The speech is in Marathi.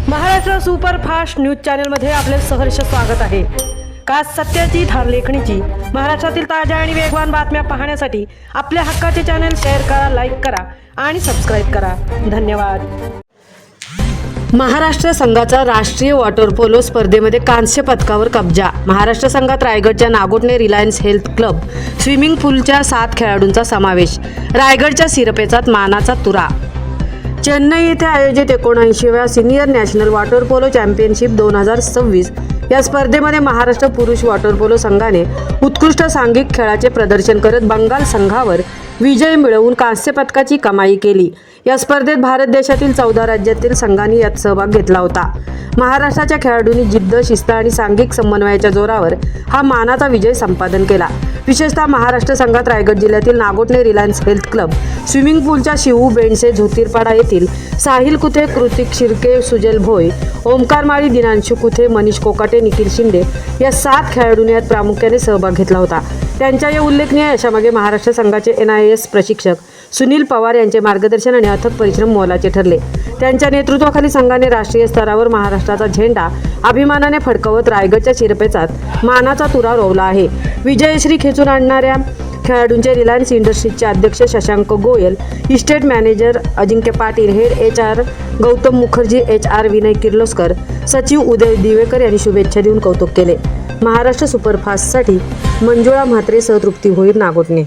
महाराष्ट्र सुपरफास्ट न्यूज चॅनलमध्ये आपले सहर्ष स्वागत आहे। खास सत्याची धार लेखणीची महाराष्ट्रातील ताज्या आणि वेगवान बातम्या पाहण्यासाठी आपल्या हक्काचे चॅनल शेअर करा, लाईक करा आणि सबस्क्राईब करा। धन्यवाद। महाराष्ट्र संघाचा राष्ट्रीय वॉटर पोलो स्पर्धेमध्ये कांस्य पदकावर कब्जा। महाराष्ट्र संघात रायगडच्या Nagothane Reliance health club swimming पूलच्या 7 खेळाडूंचा समावेश। रायगडच्या सिरपेचात मानाचा तुरा। चेन्नई येथे आयोजित 79व्या senior national water polo championship 2026 या स्पर्धेमध्ये महाराष्ट्र पुरुष वॉटर पोलो संघाने उत्कृष्ट सांघिक खेळाचे प्रदर्शन करत बंगाल संघावर विजय मिळवून कांस्य पदकाची कमाई केली। या स्पर्धेत भारत देशातील 14 राज्यातील संघांनी यात सहभाग घेतला होता। महाराष्ट्राच्या खेळाडूंनी जिद्द, शिस्त आणि सांघिक समन्वयाच्या जोरावर हा मानाचा विजय संपादन केला। विशेषतः महाराष्ट्र संघात रायगड जिल्ह्यातील Nagothane Reliance health club swimming पूलच्या शिवू बेंडसे, झोतीरपाडा येथील साहिल कुथे, कृतिक शिर्के, सुजल भोय, ओमकार माळी, दिनांशू कुथे, मनीष कोकाटे, निखिल शिंदे या 7 खेळाडूंनी यात प्रामुख्याने सहभाग घेतला होता। त्यांच्या या उल्लेखनीय यशामागे महाराष्ट्र संघाचे NIS प्रशिक्षक सुनील पवार यांचे मार्गदर्शन आणि अथक परिश्रम मोलाचे ठरले। त्यांच्या नेतृत्वाखाली संघाने राष्ट्रीय स्तरावर महाराष्ट्राचा झेंडा अभिमानाने फडकवत रायगडच्या शिरपेचात मानाचा तुरा रोवला आहे। विजयश्री खेचून आणणाऱ्या खेळाडूंचे रिलायन्स इंडस्ट्रीजचे अध्यक्ष Shashank Goyal, estate manager Ajinkya Patil, head HR Gautam Mukherjee, HR Vinay Kirloskar, सचिव उदय दिवेकर यांनी शुभेच्छा देऊन कौतुक केले। महाराष्ट्र सुपरफास्टसाठी मंजुळा म्हात्रे सह तृप्ती भोईर, नागोठणे।